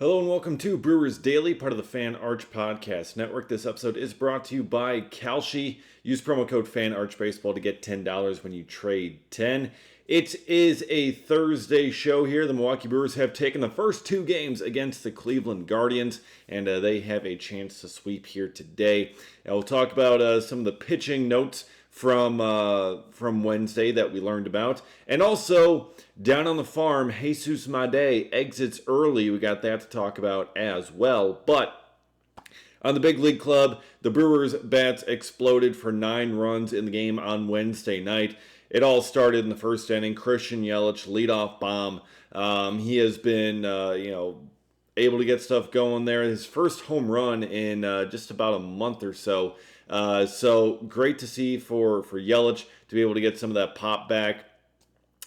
Hello and welcome to Brewers Daily, part of the Fan Arch Podcast Network. This episode is brought to you by Kalshi. Use promo code FANARCHBASEBALL to get $10 when you trade 10. It is a Thursday show here. The Milwaukee Brewers have taken the first two games against the Cleveland Guardians, and they have a chance to sweep here today. We'll talk about some of the pitching notes from Wednesday that we learned about. And also, down on the farm, Jesus Made exits early. We got that to talk about as well. But on the Big League Club, the Brewers' bats exploded for 9 runs in the game on Wednesday night. It all started in the first inning. Christian Yelich, leadoff bomb. He has been, able to get stuff going there. His first home run in just about a month or so. So great to see for Yelich to be able to get some of that pop back,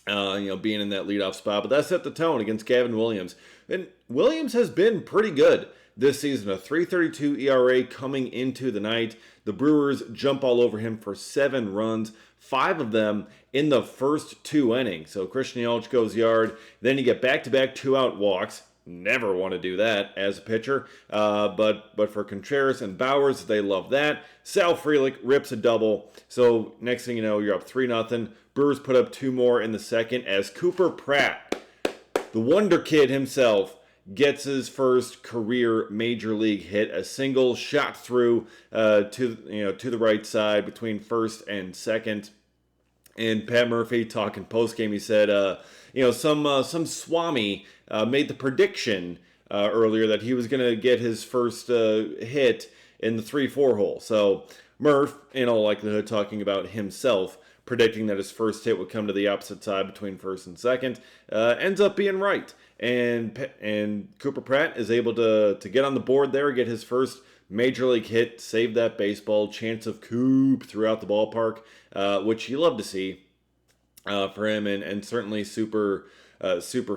being in that leadoff spot. But that set the tone against Gavin Williams. And Williams has been pretty good this season. A 3.32 ERA coming into the night. The Brewers jump all over him for 7 runs, 5 of them in the first 2 innings. So Christian Yelich goes yard. Then you get back-to-back 2-out walks. Never want to do that as a pitcher, but for Contreras and Bowers, they love that. Sal Frelick rips a double, so next thing you know, you're up 3-0. Brewers put up 2 more in the second as Cooper Pratt, the wonder kid himself, gets his first career major league hit, a single shot through to the right side between first and second. And Pat Murphy talking postgame, he said, some Swami made the prediction earlier that he was going to get his first hit in the 3-4 hole. So Murph, in all likelihood, talking about himself, predicting that his first hit would come to the opposite side between first and second, ends up being right. And Cooper Pratt is able to get on the board there, get his first major league hit, save that baseball, chance of Coop throughout the ballpark, which you love to see for him, and certainly super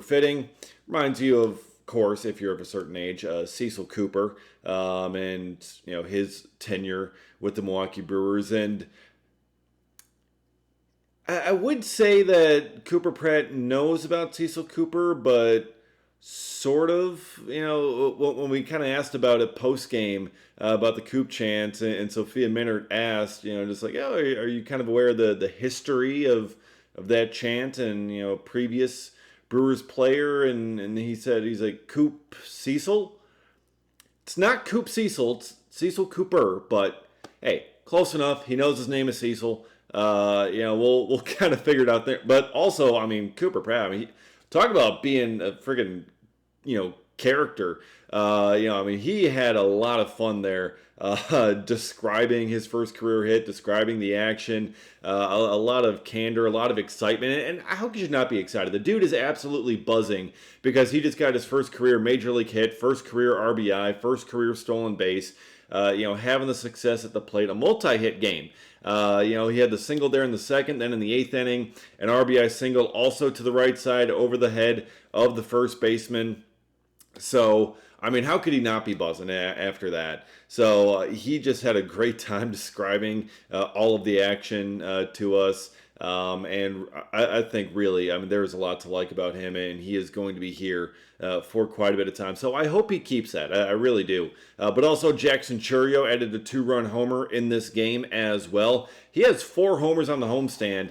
fitting. Reminds you, of course, if you're of a certain age, Cecil Cooper, and his tenure with the Milwaukee Brewers. And I would say that Cooper Pratt knows about Cecil Cooper, but sort of, when we kind of asked about it post-game, about the Coop chant, and Sophia Minard asked, just like, oh, are you kind of aware of the history of that chant and, previous Brewers player? And he said, he's like, Coop Cecil? It's not Coop Cecil, it's Cecil Cooper, but hey, close enough. He knows his name is Cecil. We'll kind of figure it out there. But also, Cooper Pratt, talk about being a friggin', character. He had a lot of fun there, describing his first career hit, describing the action, a lot of candor, a lot of excitement. And how could you not be excited? The dude is absolutely buzzing because he just got his first career major league hit, first career RBI, first career stolen base, having the success at the plate, a multi-hit game. He had the single there in the second, then in the 8th inning, an RBI single also to the right side over the head of the first baseman. So, how could he not be buzzing after that? So, he just had a great time describing all of the action to us. And I think really, there's a lot to like about him, and he is going to be here for quite a bit of time. So I hope he keeps that. I really do. But also, Jackson Chourio added a 2-run homer in this game as well. He has 4 homers on the homestand.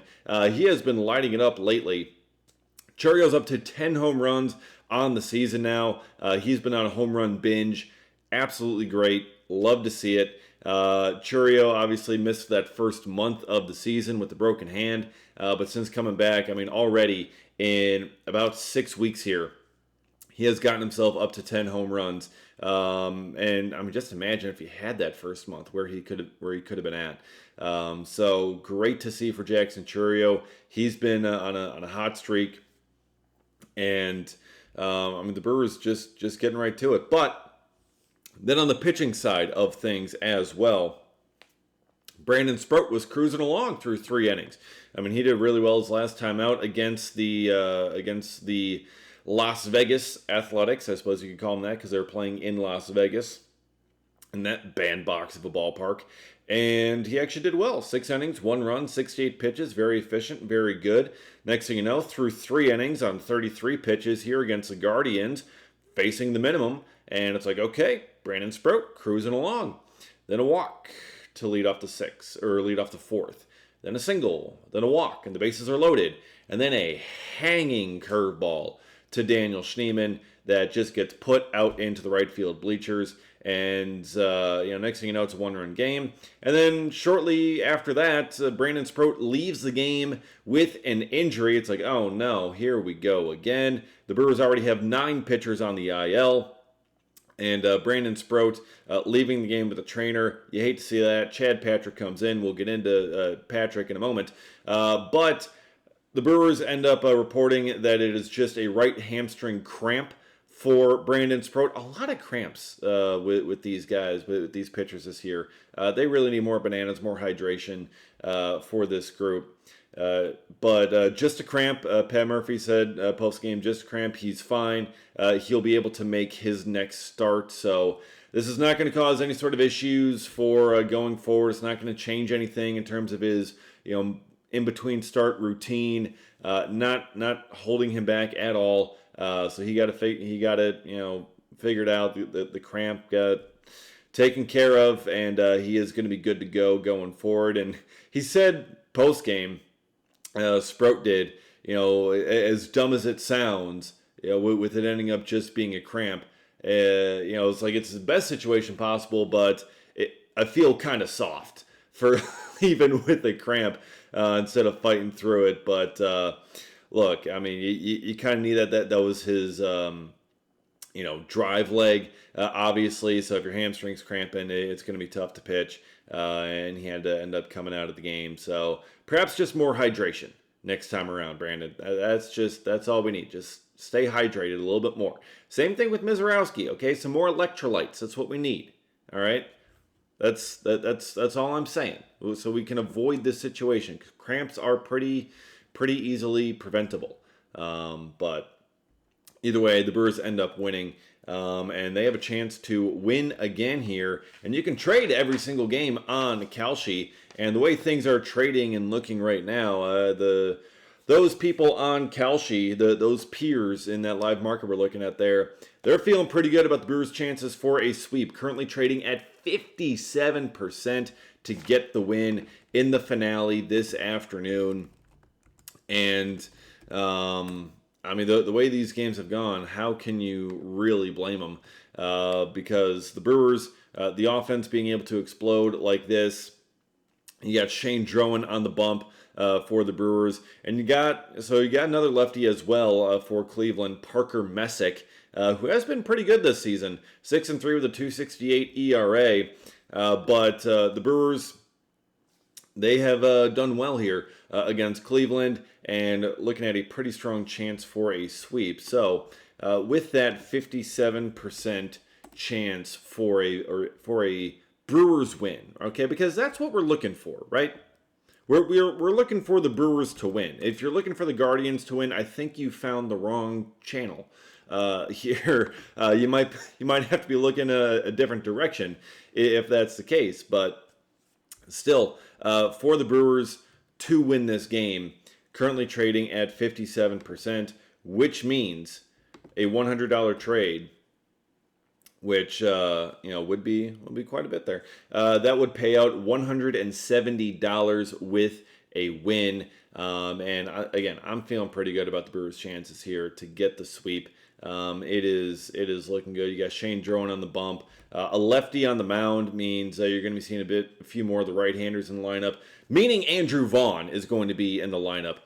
He has been lighting it up lately. Chourio's up to 10 home runs on the season now. He's been on a home run binge. Absolutely great. Love to see it. Chourio obviously missed that first month of the season with the broken hand, but since coming back, already in about 6 weeks here, he has gotten himself up to 10 home runs. And just imagine if he had that first month where he could have been at. So great to see for Jackson Chourio. He's been on a hot streak, and the Brewers just getting right to it. But then on the pitching side of things as well, Brandon Sproat was cruising along through 3 innings. He did really well his last time out against the Las Vegas Athletics. I suppose you could call them that because they were playing in Las Vegas in that bandbox of a ballpark. And he actually did well. 6 innings, 1 run, 68 pitches. Very efficient, very good. Next thing you know, through 3 innings on 33 pitches here against the Guardians, facing the minimum, and it's like, okay, Brandon Sproat cruising along. Then a walk to lead off the sixth, or lead off the fourth. Then a single, then a walk, and the bases are loaded. And then a hanging curveball to Daniel Schneemann that just gets put out into the right field bleachers. And, next thing you know, it's a one-run game. And then shortly after that, Brandon Sproat leaves the game with an injury. It's like, oh no, here we go again. The Brewers already have 9 pitchers on the IL. And Brandon Sproat leaving the game with a trainer. You hate to see that. Chad Patrick comes in. We'll get into Patrick in a moment. But the Brewers end up reporting that it is just a right hamstring cramp for Brandon Sproat. A lot of cramps with these guys, with these pitchers this year. They really need more bananas, more hydration for this group. But just a cramp, Pat Murphy said post-game, just a cramp, he's fine. He'll be able to make his next start. So this is not going to cause any sort of issues for going forward. It's not going to change anything in terms of his, in-between start routine. Not holding him back at all. So he got it, figured out. The cramp got taken care of, and he is going to be good to go going forward. And he said post-game, Sprout did, as dumb as it sounds, with it ending up just being a cramp, it's like it's the best situation possible, but I feel kind of soft for even with a cramp instead of fighting through it. But look, I mean, you kind of need that was his, drive leg, obviously. So if your hamstring's cramping, it's going to be tough to pitch. And he had to end up coming out of the game. So perhaps just more hydration next time around, Brandon. That's all we need. Just stay hydrated a little bit more. Same thing with Mizorowski, okay? Some more electrolytes. That's what we need. All right? That's all I'm saying. So we can avoid this situation. Cramps are pretty easily preventable. But either way, the Brewers end up winning. And they have a chance to win again here. And you can trade every single game on Kalshi. And the way things are trading and looking right now, those people on Kalshi, those peers in that live market we're looking at there, they're feeling pretty good about the Brewers' chances for a sweep. Currently trading at 57% to get the win in the finale this afternoon. And the way these games have gone, how can you really blame them? Because the Brewers, the offense being able to explode like this, you got Shane Drowan on the bump for the Brewers, and you got another lefty as well for Cleveland, Parker Messick, who has been pretty good this season, 6-3 with a 2.68 ERA. But the Brewers, they have done well here against Cleveland, and looking at a pretty strong chance for a sweep. So with that 57% chance for a Brewers win, okay, because that's what we're looking for, right? We're looking for the Brewers to win. If you're looking for the Guardians to win, I think you found the wrong channel. Here, you might have to be looking a different direction if that's the case. But still, for the Brewers to win this game, currently trading at 57%, which means a $100 trade, which would be quite a bit there. That would pay out $170 with a win. Again, I'm feeling pretty good about the Brewers' chances here to get the sweep. It is looking good. You got Shane Drowan on the bump. A lefty on the mound means you're going to be seeing a few more of the right-handers in the lineup, meaning Andrew Vaughn is going to be in the lineup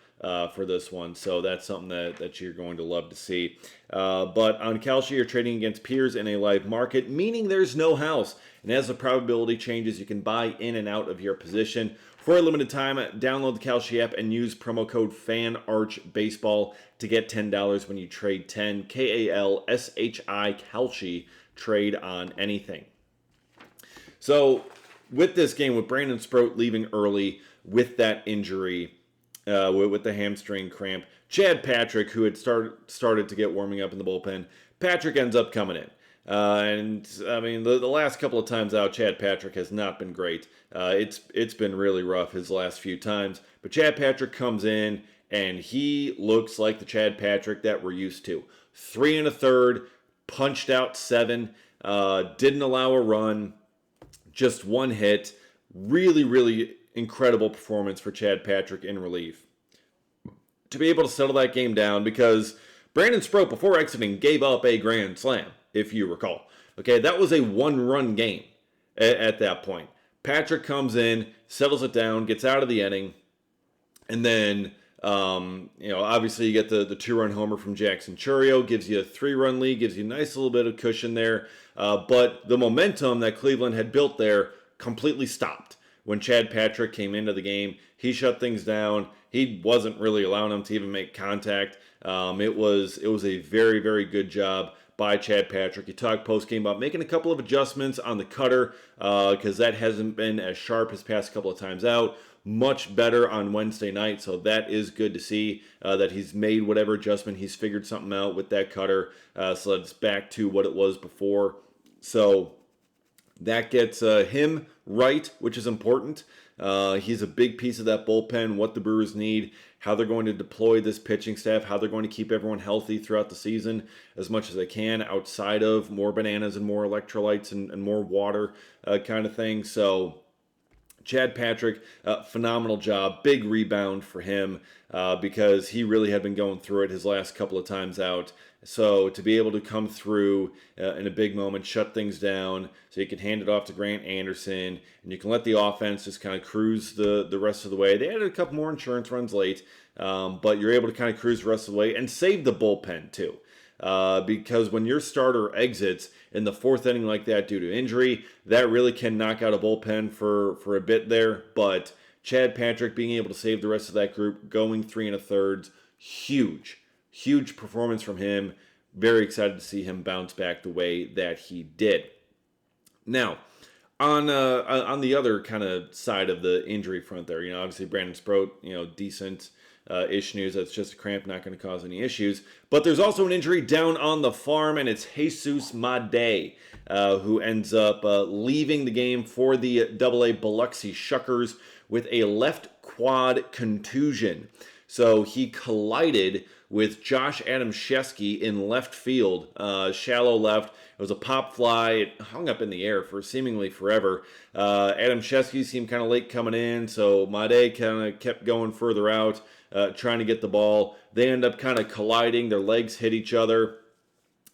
for this one. So that's something that you're going to love to see. But on Kalshi, you're trading against peers in a live market, meaning there's no house. And as the probability changes, you can buy in and out of your position. For a limited time, download the Kalshi app and use promo code FANARCHBASEBALL to get $10 when you trade 10, KALSHI, Kalshi, trade on anything. So with this game, with Brandon Sproat leaving early with that injury, with the hamstring cramp, Chad Patrick, who had started to get warming up in the bullpen, Patrick ends up coming in. The last couple of times out, Chad Patrick has not been great. It's been really rough his last few times. But Chad Patrick comes in, and he looks like the Chad Patrick that we're used to. 3 1/3, punched out 7, didn't allow a run, just 1 hit. Really, really incredible performance for Chad Patrick in relief. To be able to settle that game down, because Brandon Sproat, before exiting, gave up a grand slam, if you recall. Okay, that was a 1-run game at that point. Patrick comes in, settles it down, gets out of the inning, and then, obviously you get the 2-run homer from Jackson Chourio, gives you a 3-run lead, gives you a nice little bit of cushion there. But the momentum that Cleveland had built there completely stopped. When Chad Patrick came into the game, he shut things down. He wasn't really allowing them to even make contact. It was a very, very good job by Chad Patrick. He talked post-game about making a couple of adjustments on the cutter because that hasn't been as sharp his past couple of times out. Much better on Wednesday night, so that is good to see that he's made whatever adjustment. He's figured something out with that cutter, so it's back to what it was before. So that gets him right, which is important. He's a big piece of that bullpen, what the Brewers need, how they're going to deploy this pitching staff, how they're going to keep everyone healthy throughout the season as much as they can outside of more bananas and more electrolytes and more water kind of thing. So Chad Patrick, phenomenal job. Big rebound for him because he really had been going through it his last couple of times out. So to be able to come through in a big moment, shut things down, so you can hand it off to Grant Anderson, and you can let the offense just kind of cruise the rest of the way. They added a couple more insurance runs late, but you're able to kind of cruise the rest of the way and save the bullpen too. Because when your starter exits in the 4th inning like that due to injury, that really can knock out a bullpen for a bit there. But Chad Patrick being able to save the rest of that group, going 3 1/3, huge performance from him. Very excited to see him bounce back the way that he did. Now, on the other kind of side of the injury front there, obviously Brandon Sproat, decent ish news. That's just a cramp, not going to cause any issues. But there's also an injury down on the farm, and it's Jesus Made, who ends up leaving the game for the AA Biloxi Shuckers with a left quad contusion. So he collided with Josh Adamszewski in left field, shallow left. It was a pop fly. It hung up in the air for seemingly forever. Adamszewski seemed kind of late coming in, so Made kind of kept going further out, trying to get the ball. They end up kind of colliding. Their legs hit each other,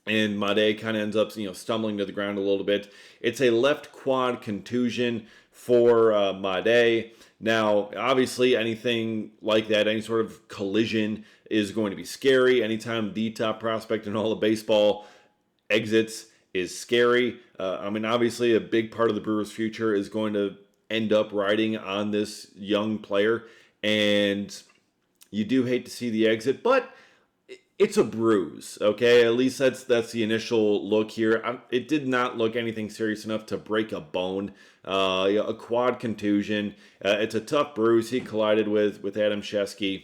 and Made kind of ends up, stumbling to the ground a little bit. It's a left quad contusion for Made. Now, obviously, anything like that, any sort of collision is going to be scary. Anytime the top prospect in all of baseball exits is scary. Obviously, a big part of the Brewers' future is going to end up riding on this young player, and you do hate to see the exit, but it's a bruise, okay? At least that's the initial look here. It did not look anything serious enough to break a bone. A quad contusion. It's a tough bruise. He collided with Adamszewski,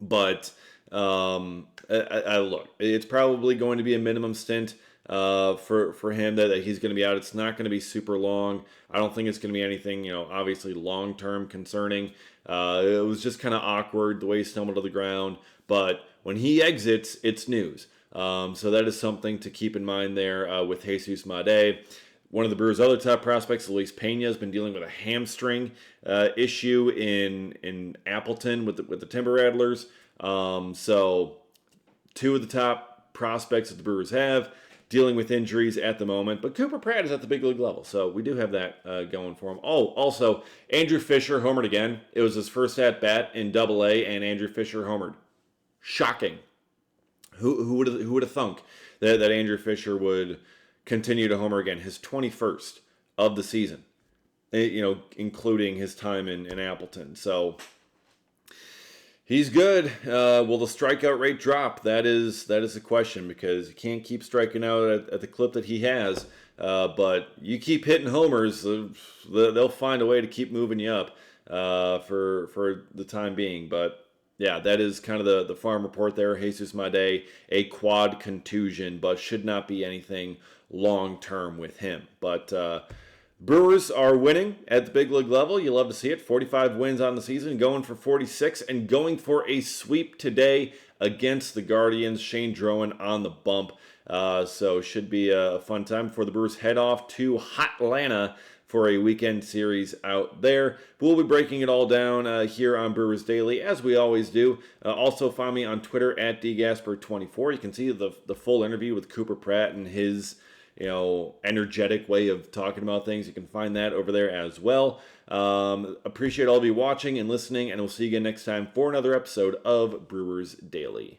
but look, it's probably going to be a minimum stint for him that he's going to be out. It's not going to be super long. I don't think it's going to be anything, obviously long-term concerning. It was just kind of awkward the way he stumbled to the ground, but when he exits, it's news. So that is something to keep in mind there with Jesus Made. One of the Brewers' other top prospects, Luis Pena, has been dealing with a hamstring issue in Appleton with the Timber Rattlers. So 2 of the top prospects that the Brewers have dealing with injuries at the moment. But Cooper Pratt is at the big league level, so we do have that going for him. Oh, also, Andrew Fisher homered again. It was his first at-bat in AA, and Andrew Fisher homered. Shocking. Who would have thunk that Andrew Fisher would continue to homer again? His 21st of the season, including his time in Appleton. So he's good. Will the strikeout rate drop? That is the question, because you can't keep striking out at the clip that he has. But you keep hitting homers, they'll find a way to keep moving you up for the time being. But yeah, that is kind of the farm report there. Jesus Made, a quad contusion, but should not be anything long-term with him. But Brewers are winning at the big league level. You love to see it. 45 wins on the season, going for 46, and going for a sweep today against the Guardians. Shane Drowan on the bump. So should be a fun time before the Brewers head off to Hotlanta for a weekend series out there. But we'll be breaking it all down here on Brewers Daily, as we always do. Also, find me on Twitter at dgasper24. You can see the full interview with Cooper Pratt and his energetic way of talking about things. You can find that over there as well. Appreciate all of you watching and listening, and we'll see you again next time for another episode of Brewers Daily.